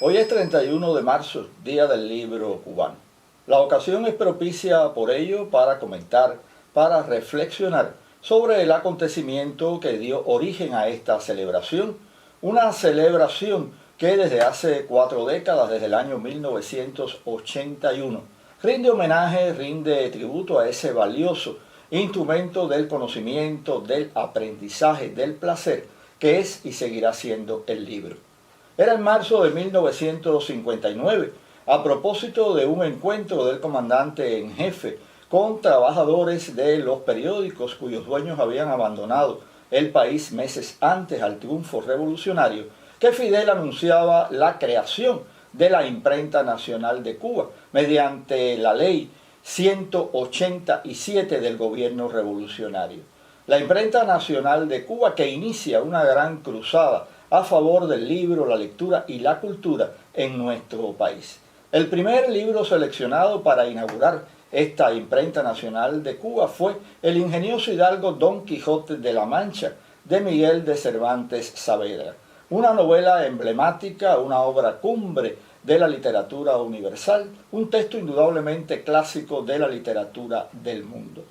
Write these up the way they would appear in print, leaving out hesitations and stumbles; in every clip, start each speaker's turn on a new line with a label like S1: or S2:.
S1: Hoy es 31 de marzo, Día del Libro Cubano. La ocasión es propicia por ello para comentar, para reflexionar sobre el acontecimiento que dio origen a esta celebración, una celebración que desde hace 4 décadas, desde el año 1981, rinde homenaje, rinde tributo a ese valioso instrumento del conocimiento, del aprendizaje, del placer, que es y seguirá siendo el libro. Era en marzo de 1959, a propósito de un encuentro del comandante en jefe con trabajadores de los periódicos cuyos dueños habían abandonado el país meses antes al triunfo revolucionario, que Fidel anunciaba la creación de la Imprenta Nacional de Cuba mediante la ley 187 del gobierno revolucionario. La Imprenta Nacional de Cuba, que inicia una gran cruzada a favor del libro, la lectura y la cultura en nuestro país. El primer libro seleccionado para inaugurar esta Imprenta Nacional de Cuba fue el ingenioso hidalgo Don Quijote de la Mancha, de Miguel de Cervantes Saavedra. Una novela emblemática, una obra cumbre de la literatura universal, un texto indudablemente clásico de la literatura del mundo.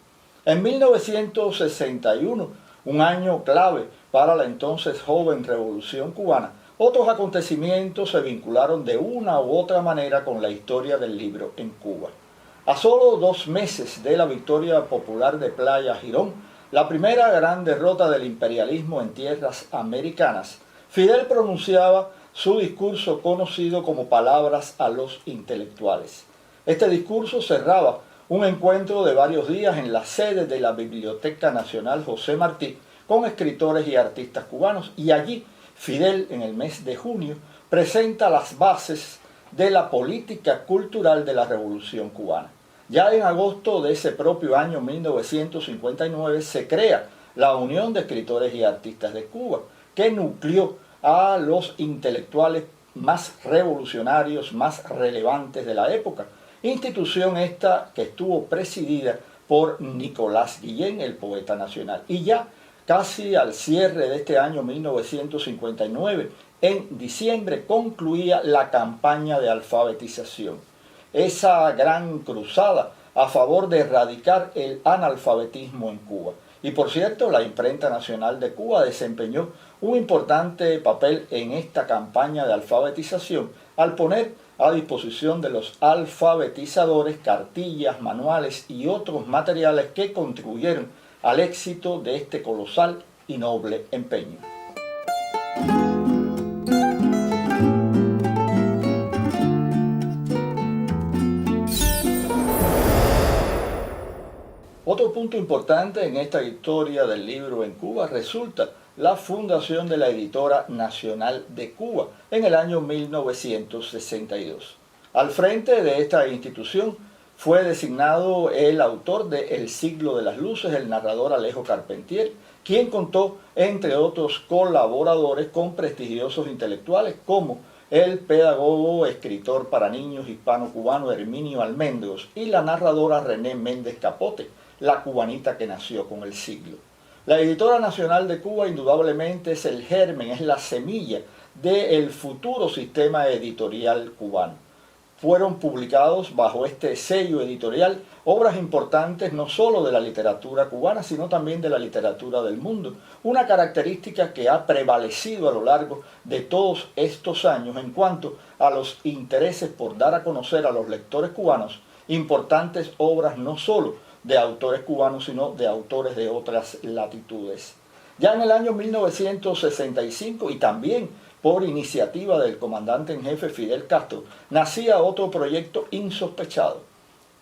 S1: En 1961, un año clave para la entonces joven Revolución Cubana, otros acontecimientos se vincularon de una u otra manera con la historia del libro en Cuba. A solo 2 meses de la victoria popular de Playa Girón, la primera gran derrota del imperialismo en tierras americanas, Fidel pronunciaba su discurso conocido como Palabras a los Intelectuales. Este discurso cerraba un encuentro de varios días en la sede de la Biblioteca Nacional José Martí con escritores y artistas cubanos, y allí Fidel, en el mes de junio, presenta las bases de la política cultural de la Revolución Cubana. Ya en agosto de ese propio año 1959 se crea la Unión de Escritores y Artistas de Cuba, que nucleó a los intelectuales más revolucionarios, más relevantes de la época, institución esta que estuvo presidida por Nicolás Guillén, el poeta nacional. Y ya casi al cierre de este año 1959, en diciembre, concluía la campaña de alfabetización. Esa gran cruzada a favor de erradicar el analfabetismo en Cuba. Y por cierto, la Imprenta Nacional de Cuba desempeñó un importante papel en esta campaña de alfabetización al poner a disposición de los alfabetizadores cartillas, manuales y otros materiales que contribuyeron al éxito de este colosal y noble empeño. Otro punto importante en esta historia del libro en Cuba resulta la fundación de la Editora Nacional de Cuba en el año 1962. Al frente de esta institución fue designado el autor de El siglo de las luces, el narrador Alejo Carpentier, quien contó, entre otros colaboradores, con prestigiosos intelectuales como el pedagogo, escritor para niños hispano-cubano Herminio Almendros y la narradora René Méndez Capote, la cubanita que nació con el siglo. La Editora Nacional de Cuba indudablemente es el germen, es la semilla del futuro sistema editorial cubano. Fueron publicados bajo este sello editorial obras importantes no solo de la literatura cubana, sino también de la literatura del mundo. Una característica que ha prevalecido a lo largo de todos estos años en cuanto a los intereses por dar a conocer a los lectores cubanos importantes obras no solo de autores cubanos, sino de autores de otras latitudes. Ya en el año 1965, y también por iniciativa del comandante en jefe Fidel Castro, nacía otro proyecto insospechado,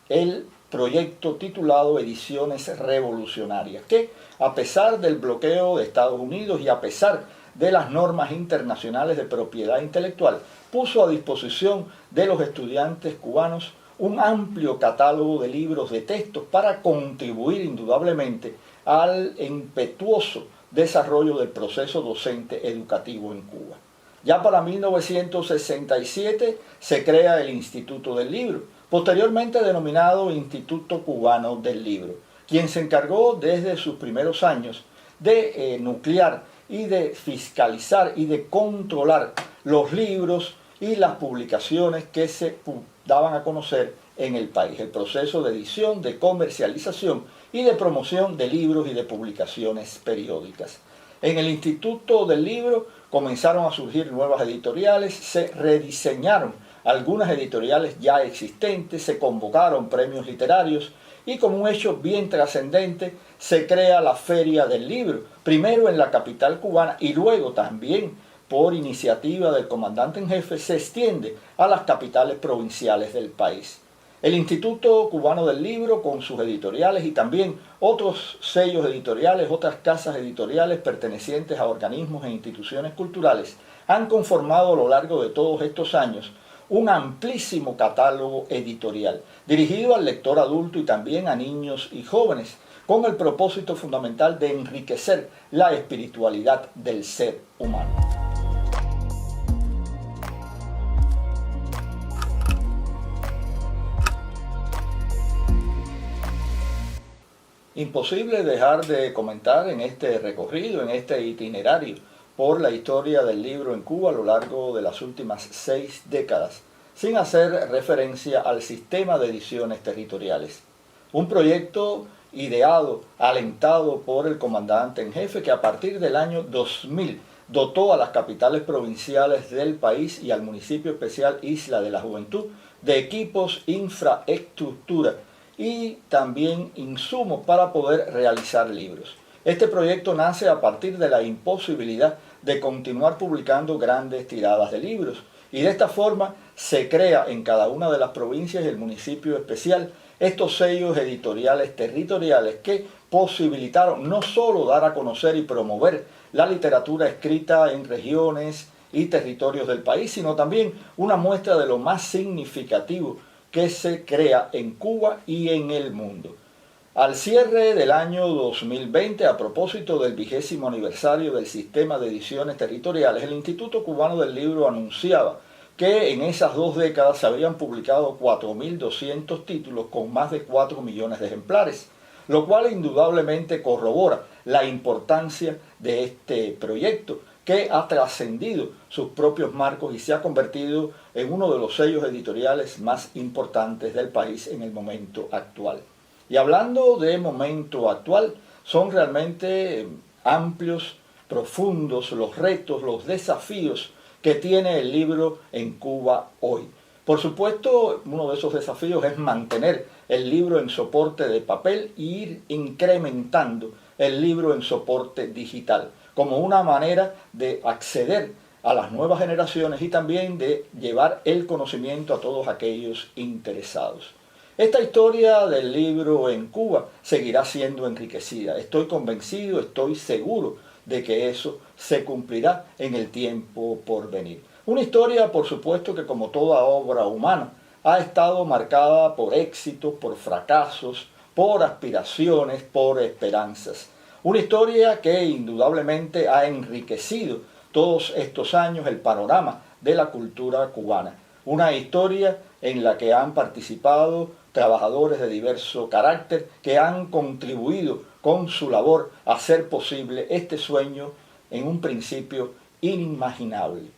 S1: el proyecto titulado Ediciones Revolucionarias, que a pesar del bloqueo de Estados Unidos y a pesar de las normas internacionales de propiedad intelectual, puso a disposición de los estudiantes cubanos un amplio catálogo de libros de textos para contribuir indudablemente al impetuoso desarrollo del proceso docente educativo en Cuba. Ya para 1967 se crea el Instituto del Libro, posteriormente denominado Instituto Cubano del Libro, quien se encargó desde sus primeros años de nuclear y de fiscalizar y de controlar los libros y las publicaciones que se daban a conocer en el país, el proceso de edición, de comercialización y de promoción de libros y de publicaciones periódicas. En el Instituto del Libro comenzaron a surgir nuevas editoriales, se rediseñaron algunas editoriales ya existentes, se convocaron premios literarios y, como un hecho bien trascendente, se crea la Feria del Libro, primero en la capital cubana y luego también por iniciativa del comandante en jefe se extiende a las capitales provinciales del país. El Instituto Cubano del Libro, con sus editoriales y también otros sellos editoriales, otras casas editoriales pertenecientes a organismos e instituciones culturales, han conformado a lo largo de todos estos años un amplísimo catálogo editorial, dirigido al lector adulto y también a niños y jóvenes, con el propósito fundamental de enriquecer la espiritualidad del ser humano. Imposible dejar de comentar en este recorrido, en este itinerario por la historia del libro en Cuba a lo largo de las últimas 6 décadas, sin hacer referencia al sistema de ediciones territoriales. Un proyecto ideado, alentado por el comandante en jefe, que a partir del año 2000 dotó a las capitales provinciales del país y al municipio especial Isla de la Juventud de equipos, infraestructura y también insumos para poder realizar libros. Este proyecto nace a partir de la imposibilidad de continuar publicando grandes tiradas de libros y de esta forma se crea en cada una de las provincias y el municipio especial estos sellos editoriales territoriales que posibilitaron no solo dar a conocer y promover la literatura escrita en regiones y territorios del país, sino también una muestra de lo más significativo que se crea en Cuba y en el mundo. Al cierre del año 2020, a propósito del 20º aniversario del sistema de ediciones territoriales, el Instituto Cubano del Libro anunciaba que en esas 2 décadas se habían publicado 4.200 títulos con más de 4 millones de ejemplares, lo cual indudablemente corrobora la importancia de este proyecto, que ha trascendido sus propios marcos y se ha convertido en uno de los sellos editoriales más importantes del país en el momento actual. Y hablando de momento actual, son realmente amplios, profundos los retos, los desafíos que tiene el libro en Cuba hoy. Por supuesto, uno de esos desafíos es mantener el libro en soporte de papel e ir incrementando el libro en soporte digital, como una manera de acceder a las nuevas generaciones y también de llevar el conocimiento a todos aquellos interesados. Esta historia del libro en Cuba seguirá siendo enriquecida. Estoy convencido, estoy seguro de que eso se cumplirá en el tiempo por venir. Una historia, por supuesto, que como toda obra humana, ha estado marcada por éxitos, por fracasos, por aspiraciones, por esperanzas. Una historia que indudablemente ha enriquecido todos estos años el panorama de la cultura cubana. Una historia en la que han participado trabajadores de diverso carácter que han contribuido con su labor a hacer posible este sueño en un principio inimaginable.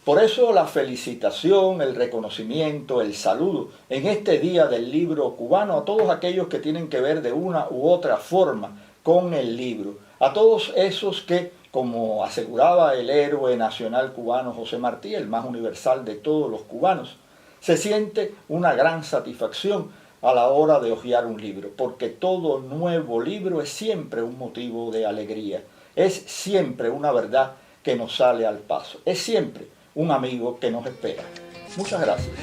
S1: Por eso la felicitación, el reconocimiento, el saludo en este Día del Libro Cubano a todos aquellos que tienen que ver de una u otra forma con el libro, a todos esos que, como aseguraba el héroe nacional cubano José Martí, el más universal de todos los cubanos, se siente una gran satisfacción a la hora de hojear un libro, porque todo nuevo libro es siempre un motivo de alegría, es siempre una verdad que nos sale al paso, es siempre un amigo que nos espera. Muchas gracias.